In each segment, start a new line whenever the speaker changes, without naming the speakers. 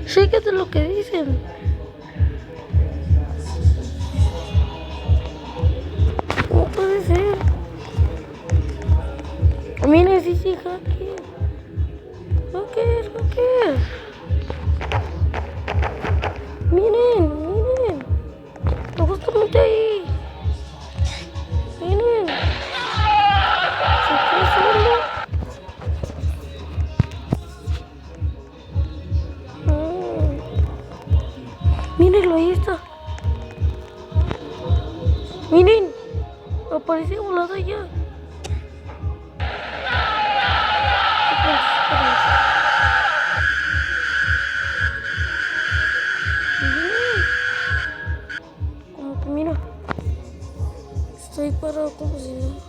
Chécate lo que dicen. No puede ser. Mira, sí, hacker. Hacker. Miren. Está justamente ahí. Miren. Se fue solo. Mírenlo, ahí está. Miren. Aparece volado allá. Como que mira. Estoy parado como si no.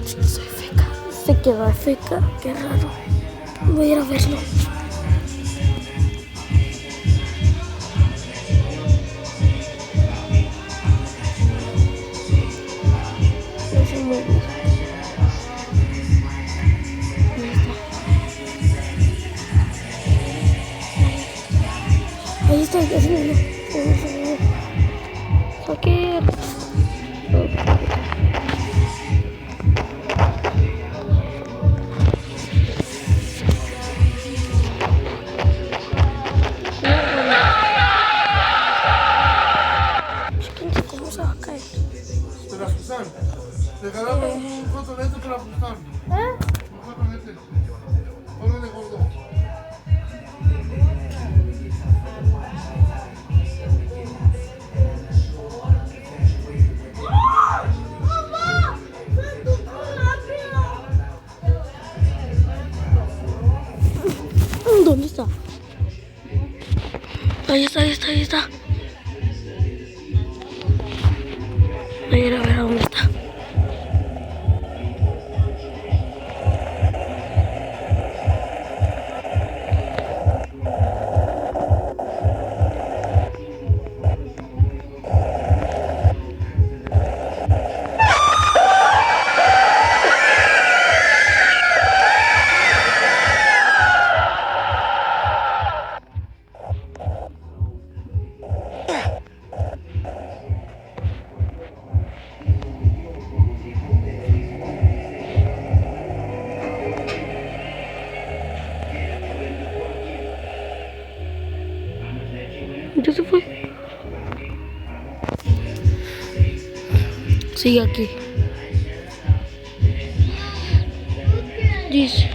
Soy feca. Se quedó feca. Qué raro. Voy a ir a verlo. No se mueve. Ahí está, ya se movió. Hacker. Fíjense cómo se va a caer.
Espera, Susan. Regalamos un cotonete para Susan. Un cotonete. Órale, gordo.
¿Dónde está? Ahí está. Voy a ir a ver a dónde está. Ya se fue. Sigue aquí. Dice.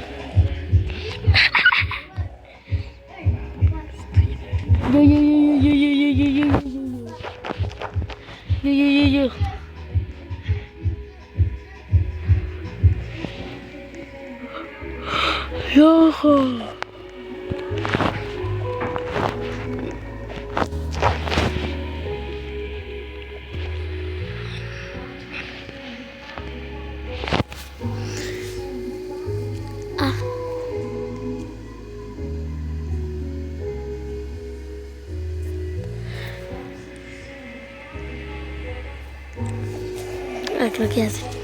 Yo. Yojo. Creo que ya sé.